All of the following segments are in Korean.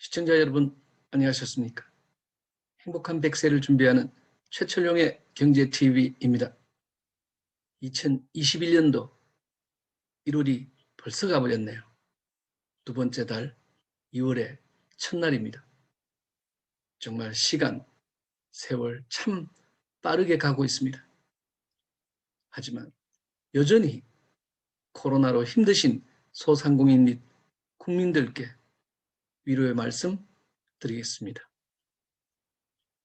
시청자 여러분, 안녕하셨습니까? 행복한 100세를 준비하는 최철용의 경제TV입니다. 2021년도 1월이 벌써 가버렸네요. 두 번째 달 2월의 첫날입니다. 정말 시간, 세월 참 빠르게 가고 있습니다. 하지만 여전히 코로나로 힘드신 소상공인 및 국민들께 위로의 말씀 드리겠습니다.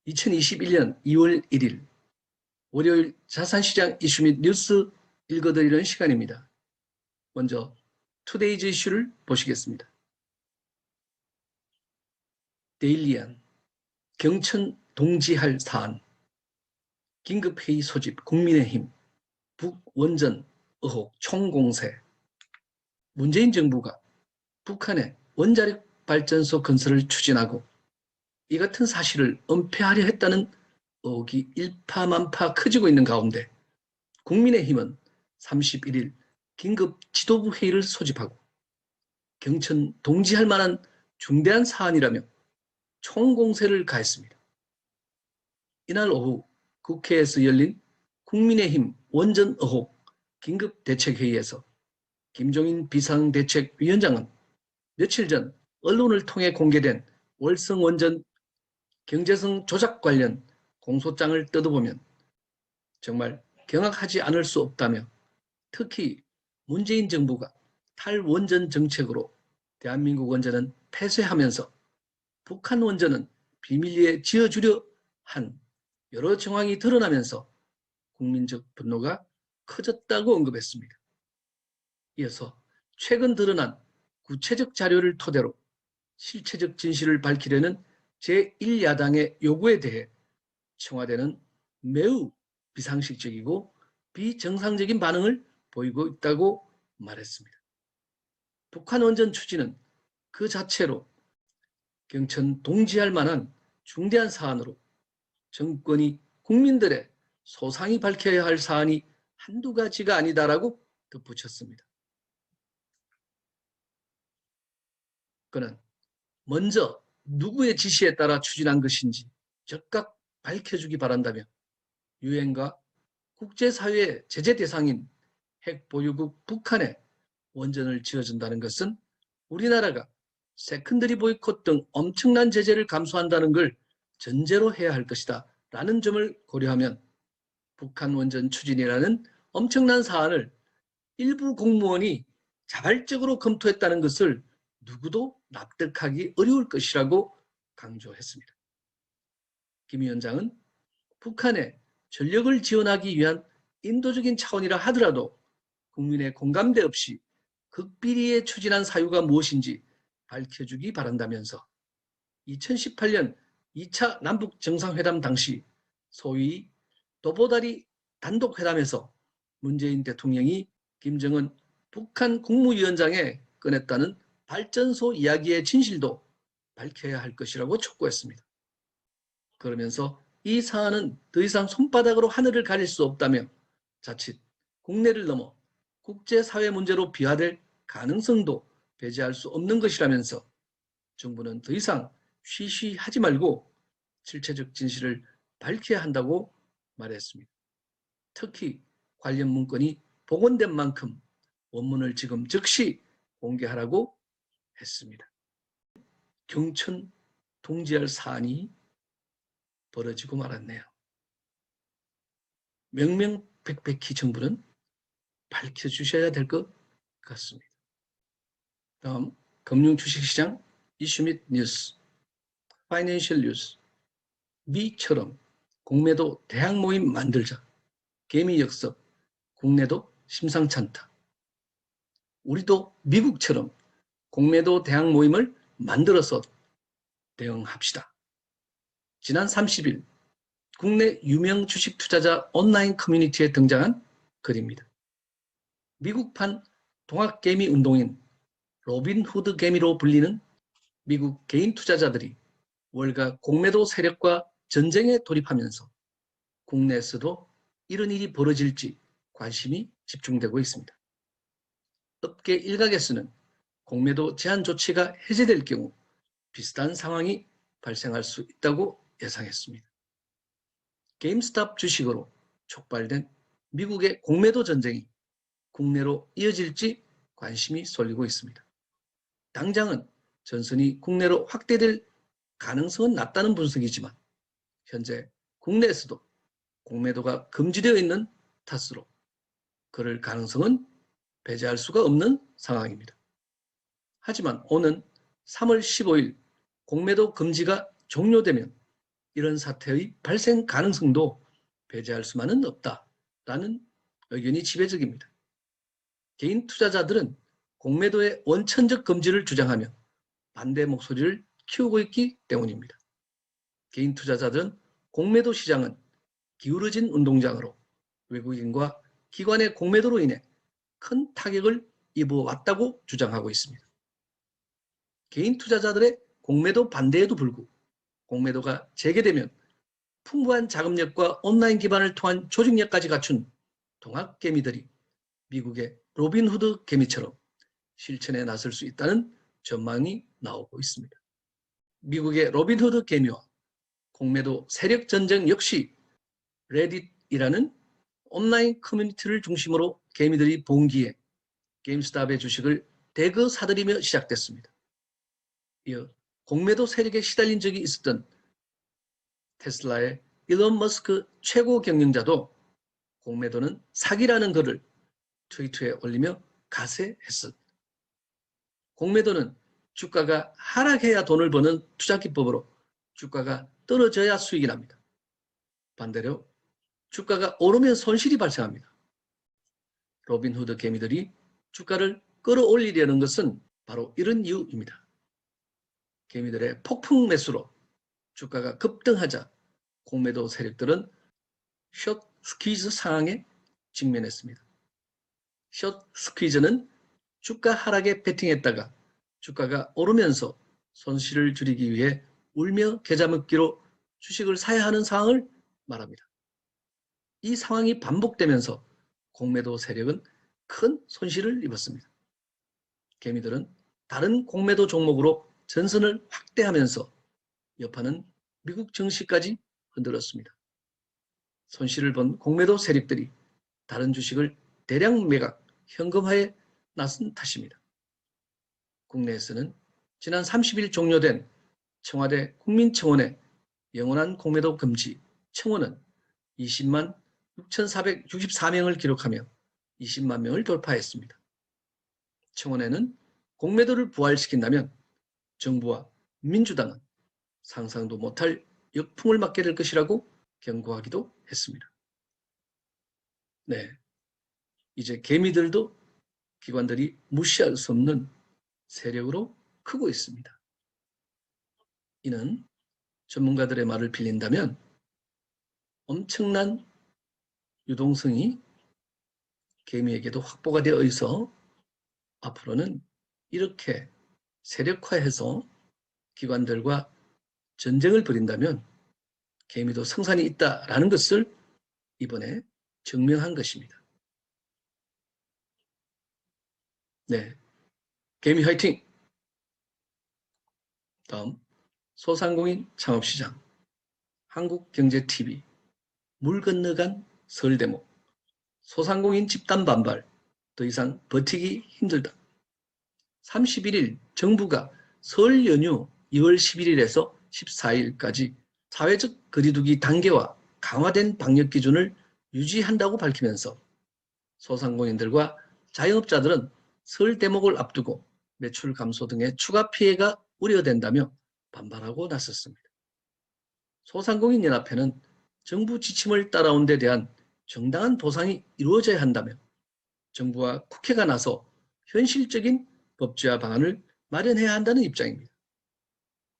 2021년 2월 1일 월요일 자산시장 이슈 및 뉴스 읽어드리는 시간입니다. 먼저 투데이즈 이슈를 보시겠습니다. 데일리안, 경천 동지할 사안, 긴급회의 소집 국민의힘, 북원전 의혹 총공세, 문재인 정부가 북한의 원자력 발전소 건설을 추진하고 이 같은 사실을 은폐하려 했다는 의혹이 일파만파 커지고 있는 가운데 국민의힘은 31일 긴급 지도부 회의를 소집하고 경천 동지할 만한 중대한 사안이라며 총공세를 가했습니다. 이날 오후 국회에서 열린 국민의힘 원전 의혹 긴급대책회의에서 김종인 비상대책위원장은 며칠 전 언론을 통해 공개된 월성원전 경제성 조작 관련 공소장을 뜯어보면 정말 경악하지 않을 수 없다며 특히 문재인 정부가 탈원전 정책으로 대한민국 원전은 폐쇄하면서 북한 원전은 비밀리에 지어주려 한 여러 정황이 드러나면서 국민적 분노가 커졌다고 언급했습니다. 이어서 최근 드러난 구체적 자료를 토대로 실체적 진실을 밝히려는 제1야당의 요구에 대해 청와대는 매우 비상식적이고 비정상적인 반응을 보이고 있다고 말했습니다. 북한 원전 추진은 그 자체로 경천 동지할 만한 중대한 사안으로 정권이 국민들의 소상히 밝혀야 할 사안이 한두 가지가 아니다라고 덧붙였습니다. 그는 먼저 누구의 지시에 따라 추진한 것인지 즉각 밝혀주기 바란다며 유엔과 국제사회의 제재 대상인 핵보유국 북한에 원전을 지어준다는 것은 우리나라가 세컨더리 보이콧 등 엄청난 제재를 감수한다는 걸 전제로 해야 할 것이다 라는 점을 고려하면 북한 원전 추진이라는 엄청난 사안을 일부 공무원이 자발적으로 검토했다는 것을 누구도 납득하기 어려울 것이라고 강조했습니다. 김 위원장은 북한에 전력을 지원하기 위한 인도적인 차원이라 하더라도 국민의 공감대 없이 극비리에 추진한 사유가 무엇인지 밝혀주기 바란다면서 2018년 2차 남북 정상회담 당시 소위 도보다리 단독회담에서 문재인 대통령이 김정은 북한 국무위원장에 꺼냈다는 발전소 이야기의 진실도 밝혀야 할 것이라고 촉구했습니다. 그러면서 이 사안은 더 이상 손바닥으로 하늘을 가릴 수 없다며 자칫 국내를 넘어 국제사회 문제로 비화될 가능성도 배제할 수 없는 것이라면서 정부는 더 이상 쉬쉬하지 말고 실체적 진실을 밝혀야 한다고 말했습니다. 특히 관련 문건이 복원된 만큼 원문을 지금 즉시 공개하라고 했습니다. 경천 동지할 사안이 벌어지고 말았네요. 명명백백히 정부는 밝혀주셔야 될 것 같습니다. 다음 금융 주식시장 이슈 및 뉴스, 파이낸셜 뉴스, 미처럼 공매도 대학 모임 만들자, 개미 역습, 국내도 심상치 않다. 우리도 미국처럼 공매도 대학 모임을 만들어서 대응합시다. 지난 30일 국내 유명 주식 투자자 온라인 커뮤니티에 등장한 글입니다. 미국판 동학개미 운동인 로빈후드 개미로 불리는 미국 개인 투자자들이 월가 공매도 세력과 전쟁에 돌입하면서 국내에서도 이런 일이 벌어질지 관심이 집중되고 있습니다. 업계 일각에서는 공매도 제한 조치가 해제될 경우 비슷한 상황이 발생할 수 있다고 예상했습니다. 게임스탑 주식으로 촉발된 미국의 공매도 전쟁이 국내로 이어질지 관심이 쏠리고 있습니다. 당장은 전선이 국내로 확대될 가능성은 낮다는 분석이지만 현재 국내에서도 공매도가 금지되어 있는 탓으로 그럴 가능성은 배제할 수가 없는 상황입니다. 하지만 오는 3월 15일 공매도 금지가 종료되면 이런 사태의 발생 가능성도 배제할 수만은 없다라는 의견이 지배적입니다. 개인 투자자들은 공매도의 원천적 금지를 주장하며 반대 목소리를 키우고 있기 때문입니다. 개인 투자자들은 공매도 시장은 기울어진 운동장으로 외국인과 기관의 공매도로 인해 큰 타격을 입어왔다고 주장하고 있습니다. 개인 투자자들의 공매도 반대에도 불구하고 공매도가 재개되면 풍부한 자금력과 온라인 기반을 통한 조직력까지 갖춘 동학개미들이 미국의 로빈후드 개미처럼 실천에 나설 수 있다는 전망이 나오고 있습니다. 미국의 로빈후드 개미와 공매도 세력 전쟁 역시 레딧이라는 온라인 커뮤니티를 중심으로 개미들이 봉기해 게임스탑의 주식을 대거 사들이며 시작됐습니다. 이어 공매도 세력에 시달린 적이 있었던 테슬라의 일론 머스크 최고 경영자도 공매도는 사기라는 글을 트위터에 올리며 가세했습니다. 공매도는 주가가 하락해야 돈을 버는 투자 기법으로 주가가 떨어져야 수익이 납니다. 반대로 주가가 오르면 손실이 발생합니다. 로빈후드 개미들이 주가를 끌어올리려는 것은 바로 이런 이유입니다. 개미들의 폭풍 매수로 주가가 급등하자 공매도 세력들은 숏 스퀴즈 상황에 직면했습니다. 숏 스퀴즈는 주가 하락에 베팅했다가 주가가 오르면서 손실을 줄이기 위해 울며 겨자 먹기로 주식을 사야 하는 상황을 말합니다. 이 상황이 반복되면서 공매도 세력은 큰 손실을 입었습니다. 개미들은 다른 공매도 종목으로 전선을 확대하면서 여파는 미국 증시까지 흔들었습니다. 손실을 본 공매도 세력들이 다른 주식을 대량 매각, 현금화에 나선 탓입니다. 국내에서는 지난 30일 종료된 청와대 국민청원의 영원한 공매도 금지 청원은 20만 6,464명을 기록하며 20만 명을 돌파했습니다. 청원에는 공매도를 부활시킨다면 정부와 민주당은 상상도 못할 역풍을 맞게 될 것이라고 경고하기도 했습니다. 네, 이제 개미들도 기관들이 무시할 수 없는 세력으로 크고 있습니다. 이는 전문가들의 말을 빌린다면 엄청난 유동성이 개미에게도 확보가 되어 있어 앞으로는 이렇게 세력화해서 기관들과 전쟁을 벌인다면 개미도 승산이 있다라는 것을 이번에 증명한 것입니다. 네, 개미 화이팅! 다음, 소상공인 창업시장, 한국경제TV, 물 건너간 설 대목, 소상공인 집단 반발, 더 이상 버티기 힘들다. 31일 정부가 설 연휴 2월 11일에서 14일까지 사회적 거리두기 단계와 강화된 방역 기준을 유지한다고 밝히면서 소상공인들과 자영업자들은 설 대목을 앞두고 매출 감소 등의 추가 피해가 우려된다며 반발하고 나섰습니다. 소상공인연합회는 정부 지침을 따라온 데 대한 정당한 보상이 이루어져야 한다며 정부와 국회가 나서 현실적인 법제화 방안을 마련해야 한다는 입장입니다.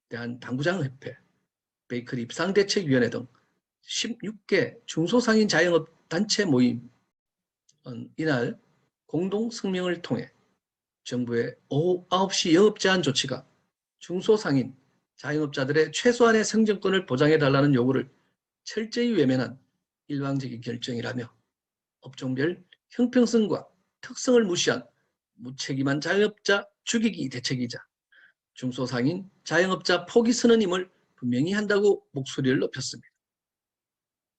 대한당구장협회, 베이커리 비상대책위원회 등 16개 중소상인 자영업 단체 모임은 이날 공동 성명을 통해 정부의 오후 9시 영업 제한 조치가 중소상인 자영업자들의 최소한의 생존권을 보장해달라는 요구를 철저히 외면한 일방적인 결정이라며 업종별 형평성과 특성을 무시한 무책임한 자영업자 죽이기 대책이자 중소상인 자영업자 포기 선언임을 분명히 한다고 목소리를 높였습니다.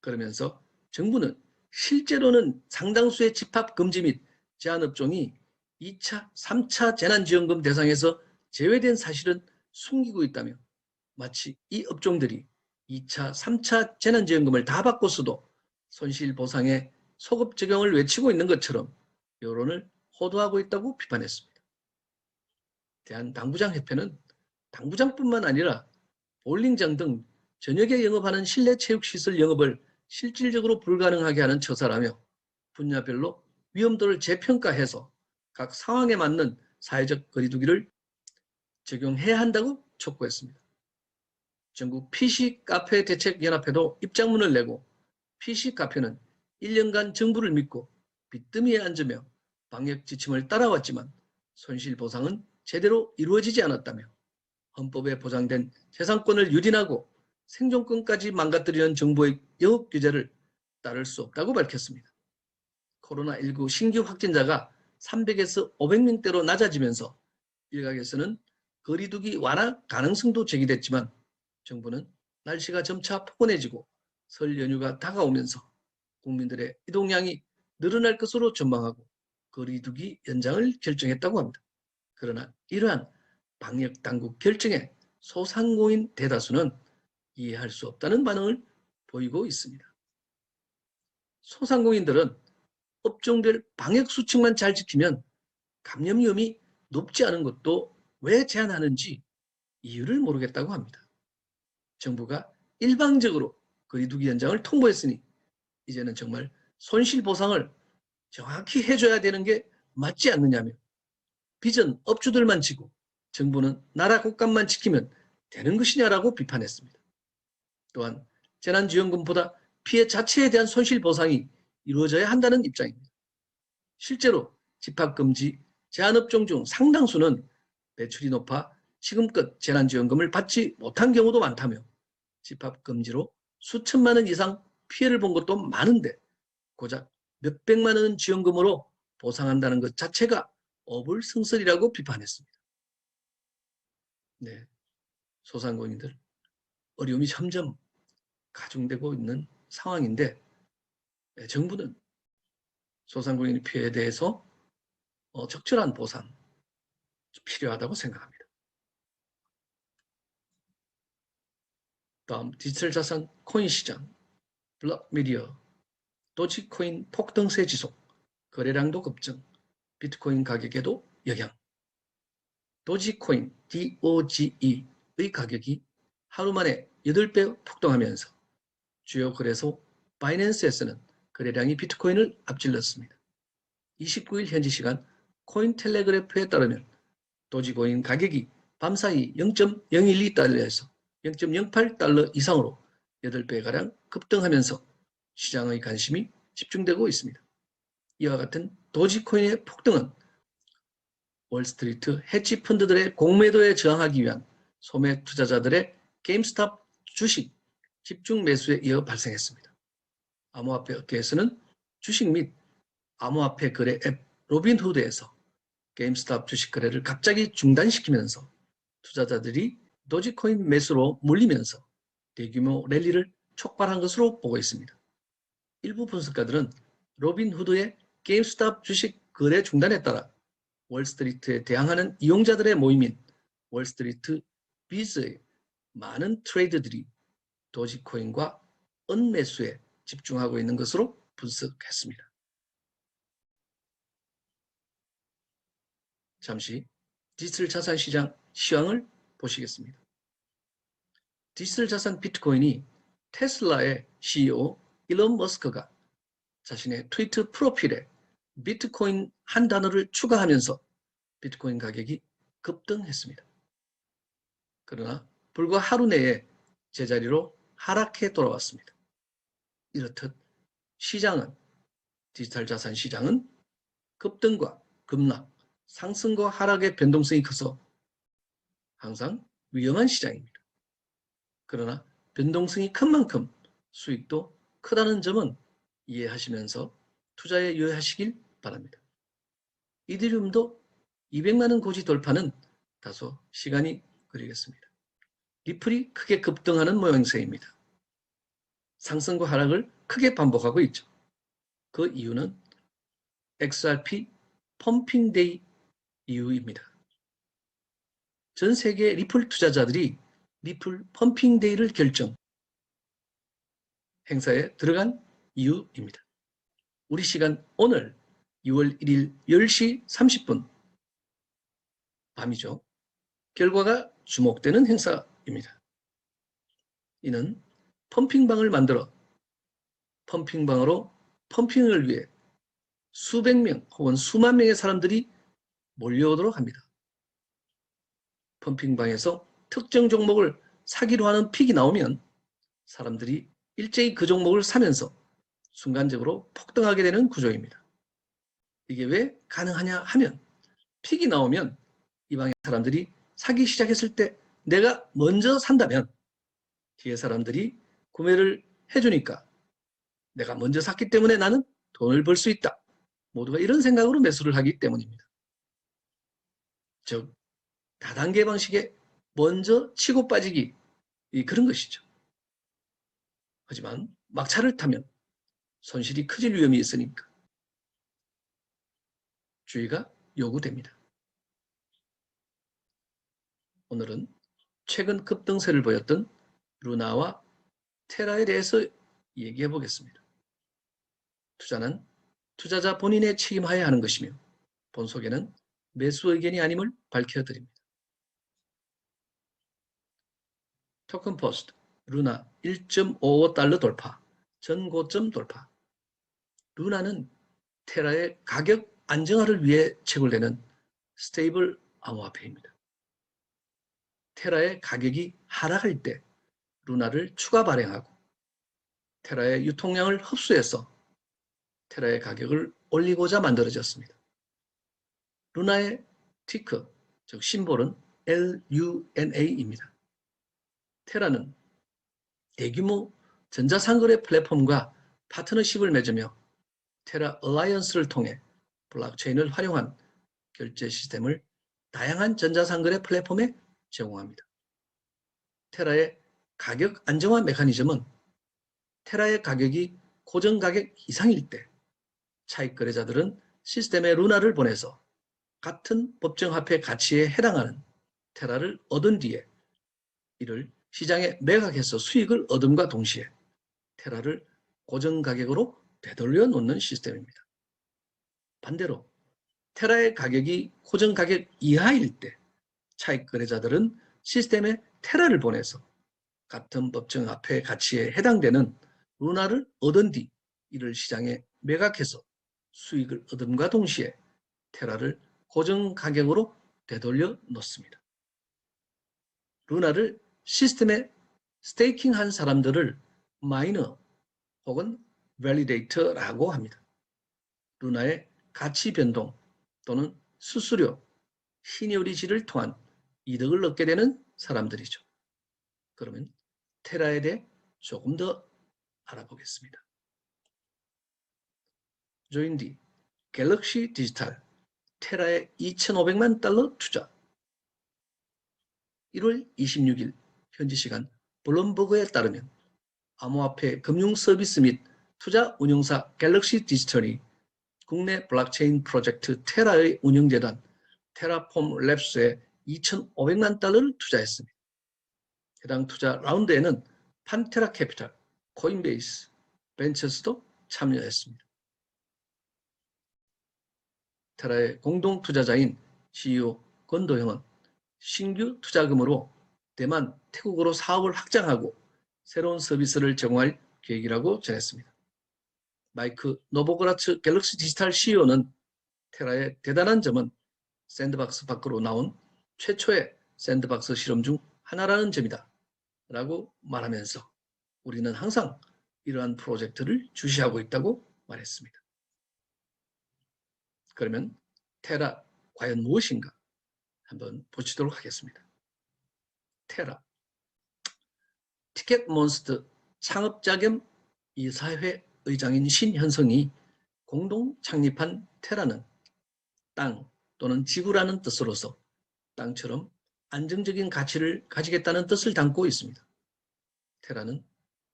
그러면서 정부는 실제로는 상당수의 집합금지 및 제한업종이 2차, 3차 재난지원금 대상에서 제외된 사실은 숨기고 있다며 마치 이 업종들이 2차, 3차 재난지원금을 다 받고서도 손실보상의 소급 적용을 외치고 있는 것처럼 여론을 호도하고 있다고 비판했습니다. 대한당구장협회는 당구장뿐만 아니라 볼링장 등 저녁에 영업하는 실내 체육시설 영업을 실질적으로 불가능하게 하는 처사라며 분야별로 위험도를 재평가해서 각 상황에 맞는 사회적 거리두기를 적용해야 한다고 촉구했습니다. 전국 PC카페대책연합회도 입장문을 내고 PC카페는 1년간 정부를 믿고 빚더미에 앉으며 방역 지침을 따라왔지만 손실보상은 제대로 이루어지지 않았다며 헌법에 보장된 재산권을 유린하고 생존권까지 망가뜨리는 정부의 영업 규제를 따를 수 없다고 밝혔습니다. 코로나19 신규 확진자가 300에서 500명대로 낮아지면서 일각에서는 거리두기 완화 가능성도 제기됐지만 정부는 날씨가 점차 포근해지고 설 연휴가 다가오면서 국민들의 이동량이 늘어날 것으로 전망하고 거리두기 연장을 결정했다고 합니다. 그러나 이러한 방역당국 결정에 소상공인 대다수는 이해할 수 없다는 반응을 보이고 있습니다. 소상공인들은 업종별 방역수칙만 잘 지키면 감염 위험이 높지 않은 것도 왜 제한하는지 이유를 모르겠다고 합니다. 정부가 일방적으로 거리두기 연장을 통보했으니 이제는 정말 손실보상을 정확히 해줘야 되는 게 맞지 않느냐며 빚은 업주들만 지고 정부는 나라 국감만 지키면 되는 것이냐라고 비판했습니다. 또한 재난지원금보다 피해 자체에 대한 손실보상이 이루어져야 한다는 입장입니다. 실제로 집합금지 제한업종 중 상당수는 매출이 높아 지금껏 재난지원금을 받지 못한 경우도 많다며 집합금지로 수천만 원 이상 피해를 본 것도 많은데 고작 몇백만 원 지원금으로 보상한다는 것 자체가 어불성설이라고 비판했습니다. 네, 소상공인들 어려움이 점점 가중되고 있는 상황인데 정부는 소상공인 피해에 대해서 적절한 보상 필요하다고 생각합니다. 다음 디지털 자산 코인 시장, 블록미디어, 도지코인 폭등세 지속, 거래량도 급증, 비트코인 가격에도 영향. 도지코인 DOGE의 가격이 하루 만에 8배 폭등하면서 주요 거래소 바이낸스에서는 거래량이 비트코인을 앞질렀습니다. 29일 현지 시간 코인텔레그래프에 따르면 도지코인 가격이 밤사이 0.012달러에서 0.08달러 이상으로 8배가량 급등하면서 시장의 관심이 집중되고 있습니다. 이와 같은 도지코인의 폭등은 월스트리트 해치 펀드들의 공매도에 저항하기 위한 소매 투자자들의 게임스탑 주식 집중 매수에 이어 발생했습니다. 암호화폐 업계에서는 주식 및 암호화폐 거래 앱 로빈후드에서 게임스탑 주식 거래를 갑자기 중단시키면서 투자자들이 도지코인 매수로 몰리면서 대규모 랠리를 촉발한 것으로 보고 있습니다. 일부 분석가들은 로빈후드의 게임스탑 주식 거래 중단에 따라 월스트리트에 대항하는 이용자들의 모임인 월스트리트 비즈의 많은 트레이더들이 도지코인과 은매수에 집중하고 있는 것으로 분석했습니다. 잠시 디지털 자산 시장 시황을 보시겠습니다. 디지털 자산 비트코인이 테슬라의 CEO 일론 머스크가 자신의 트위터 프로필에 비트코인 한 단어를 추가하면서 비트코인 가격이 급등했습니다. 그러나 불과 하루 내에 제자리로 하락해 돌아왔습니다. 이렇듯 시장은 디지털 자산 시장은 급등과 급락, 상승과 하락의 변동성이 커서 항상 위험한 시장입니다. 그러나 변동성이 큰 만큼 수익도 크다는 점은 이해하시면서 투자에 유의하시길 바랍니다. 이더리움도 200만 원 고지 돌파는 다소 시간이 걸리겠습니다. 리플이 크게 급등하는 모양새입니다. 상승과 하락을 크게 반복하고 있죠. 그 이유는 XRP 펌핑데이 이유입니다. 전 세계 리플 투자자들이 리플 펌핑데이를 결정 행사에 들어간 이유입니다. 우리 시간 오늘 2월 1일 10시 30분 밤이죠. 결과가 주목되는 행사입니다. 이는 펌핑방을 만들어 펌핑방으로 펌핑을 위해 수백 명 혹은 수만 명의 사람들이 몰려오도록 합니다. 펌핑방에서 특정 종목을 사기로 하는 픽이 나오면 사람들이 일제히 그 종목을 사면서 순간적으로 폭등하게 되는 구조입니다. 이게 왜 가능하냐 하면 픽이 나오면 이 방의 사람들이 사기 시작했을 때 내가 먼저 산다면 뒤에 사람들이 구매를 해주니까 내가 먼저 샀기 때문에 나는 돈을 벌 수 있다. 모두가 이런 생각으로 매수를 하기 때문입니다. 즉 다단계 방식의 먼저 치고 빠지기 그런 것이죠. 하지만 막차를 타면 손실이 커질 위험이 있으니까 주의가 요구됩니다. 오늘은 최근 급등세를 보였던 루나와 테라에 대해서 얘기해 보겠습니다. 투자는 투자자 본인의 책임하에 하는 것이며 본속에는 매수 의견이 아님을 밝혀드립니다. 토큰 포스트 루나 1.55달러 돌파, 전고점 돌파. 루나는 테라의 가격 안정화를 위해 채굴되는 스테이블 암호화폐입니다. 테라의 가격이 하락할 때 루나를 추가 발행하고 테라의 유통량을 흡수해서 테라의 가격을 올리고자 만들어졌습니다. 루나의 티커, 즉 심볼은 LUNA입니다. 테라는 대규모 전자상거래 플랫폼과 파트너십을 맺으며 테라 얼라이언스를 통해 블록체인을 활용한 결제 시스템을 다양한 전자상거래 플랫폼에 제공합니다. 테라의 가격 안정화 메커니즘은 테라의 가격이 고정가격 이상일 때 차익 거래자들은 시스템에 루나를 보내서 같은 법정화폐 가치에 해당하는 테라를 얻은 뒤에 이를 시장에 매각해서 수익을 얻음과 동시에 테라를 고정가격으로 되돌려 놓는 시스템입니다. 반대로 테라의 가격이 고정가격 이하일 때 차익 거래자들은 시스템에 테라를 보내서 같은 법정화폐 가치에 해당되는 루나를 얻은 뒤 이를 시장에 매각해서 수익을 얻음과 동시에 테라를 고정가격으로 되돌려 놓습니다. 루나를 시스템에 스테이킹한 사람들을 마이너 혹은 밸리데이터라고 합니다. 루나의 가치 변동 또는 수수료, 시니어리지를 통한 이득을 얻게 되는 사람들이죠. 그러면 테라에 대해 조금 더 알아보겠습니다. 조인디, 갤럭시 디지털, 테라에 2,500만 달러 투자. 1월 26일 현지 시간 블룸버그에 따르면 암호화폐 금융 서비스 및 투자 운용사 갤럭시 디지털이 국내 블록체인 프로젝트 테라의 운영재단 테라폼 랩스에 2,500만 달러를 투자했습니다. 해당 투자 라운드에는 판테라 캐피탈, 코인베이스, 벤처스도 참여했습니다. 테라의 공동 투자자인 CEO 권도형은 신규 투자금으로 대만, 태국으로 사업을 확장하고 새로운 서비스를 제공할 계획이라고 전했습니다. 마이크 노보그라츠 갤럭시 디지털 CEO는 테라의 대단한 점은 샌드박스 밖으로 나온 최초의 샌드박스 실험 중 하나라는 점이다 라고 말하면서 우리는 항상 이러한 프로젝트를 주시하고 있다고 말했습니다. 그러면 테라 과연 무엇인가 한번 보시도록 하겠습니다. 테라 티켓몬스터 창업자 겸 이사회 의장인 신현성이 공동 창립한 테라는 땅 또는 지구라는 뜻으로서 땅처럼 안정적인 가치를 가지겠다는 뜻을 담고 있습니다. 테라는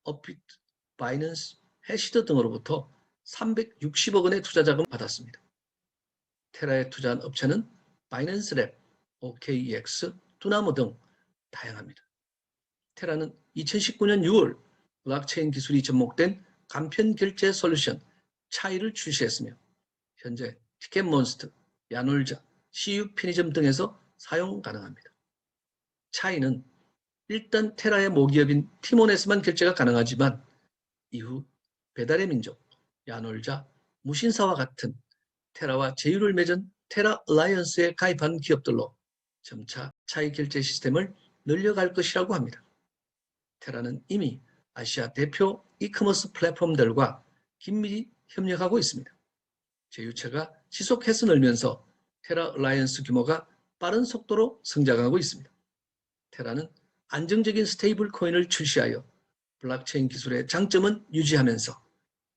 업비트, 바이낸스, 해시드 등으로부터 360억 원의 투자 자금을 받았습니다. 테라에 투자한 업체는 바이낸스랩, OKEX, 두나무 등 다양합니다. 테라는 2019년 6월 블록체인 기술이 접목된 간편 결제 솔루션 차이를 출시했으며 현재 티켓몬스터, 야놀자, CU 편의점 등에서 사용 가능합니다. 차이는 일단 테라의 모기업인 티몬에서만 결제가 가능하지만 이후 배달의 민족, 야놀자, 무신사와 같은 테라와 제휴를 맺은 테라 얼라이언스에 가입한 기업들로 점차 차이 결제 시스템을 늘려갈 것이라고 합니다. 테라는 이미 아시아 대표 이커머스 플랫폼들과 긴밀히 협력하고 있습니다. 제휴처가 지속해서 늘면서 테라 얼라이언스 규모가 빠른 속도로 성장하고 있습니다. 테라는 안정적인 스테이블 코인을 출시하여 블록체인 기술의 장점은 유지하면서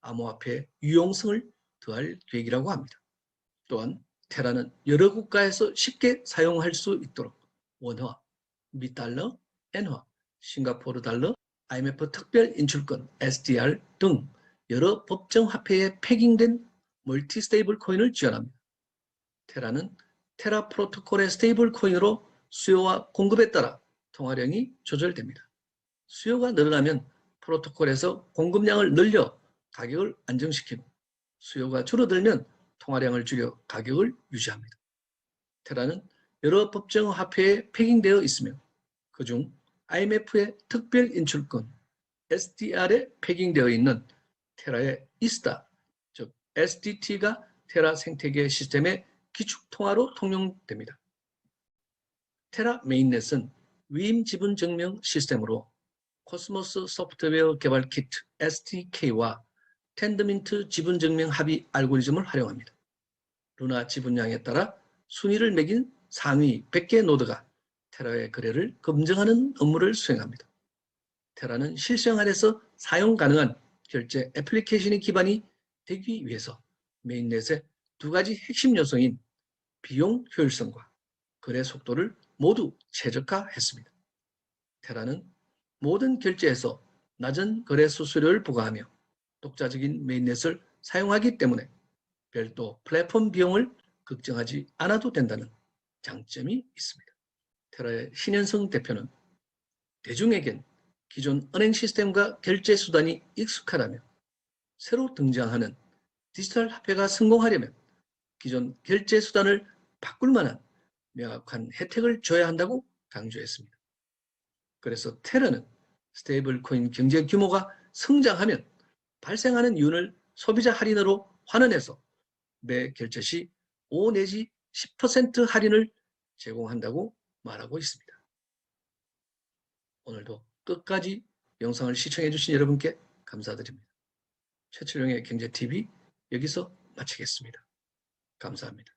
암호화폐의 유용성을 더할 계획이라고 합니다. 또한 테라는 여러 국가에서 쉽게 사용할 수 있도록 원화, 미달러, 엔화, 싱가포르 달러, IMF 특별 인출권, SDR 등 여러 법정 화폐에 패깅된 멀티 스테이블 코인을 지원합니다. 테라는 테라 프로토콜의 스테이블 코인으로 수요와 공급에 따라 통화량이 조절됩니다. 수요가 늘어나면 프로토콜에서 공급량을 늘려 가격을 안정시키고 수요가 줄어들면 통화량을 줄여 가격을 유지합니다. 테라는 여러 법정 화폐에 패깅되어 있으며 그중 IMF의 특별 인출권 SDR에 패깅되어 있는 테라의 이스타, 즉 SDT가 테라 생태계 시스템의 기축통화로 통용됩니다. 테라 메인넷은 위임 지분 증명 시스템으로 코스모스 소프트웨어 개발 키트 SDK와 텐더민트 지분 증명 합의 알고리즘을 활용합니다. 루나 지분량에 따라 순위를 매긴 상위 100개 노드가 테라의 거래를 검증하는 업무를 수행합니다. 테라는 실생활에서 사용 가능한 결제 애플리케이션이 기반이 되기 위해서 메인넷의 두 가지 핵심 요소인 비용 효율성과 거래 속도를 모두 최적화했습니다. 테라는 모든 결제에서 낮은 거래 수수료를 부과하며 독자적인 메인넷을 사용하기 때문에 별도 플랫폼 비용을 걱정하지 않아도 된다는 장점이 있습니다. 테라의 신현성 대표는 대중에겐 기존 은행 시스템과 결제 수단이 익숙하다며 새로 등장하는 디지털 화폐가 성공하려면 기존 결제 수단을 바꿀 만한 명확한 혜택을 줘야 한다고 강조했습니다. 그래서 테라는 스테이블 코인 경제 규모가 성장하면 발생하는 이윤을 소비자 할인으로 환원해서 매 결제 시 5 내지 10% 할인을 제공한다고 말하고 있습니다. 오늘도 끝까지 영상을 시청해 주신 여러분께 감사드립니다. 최철용의 경제TV 여기서 마치겠습니다. 감사합니다.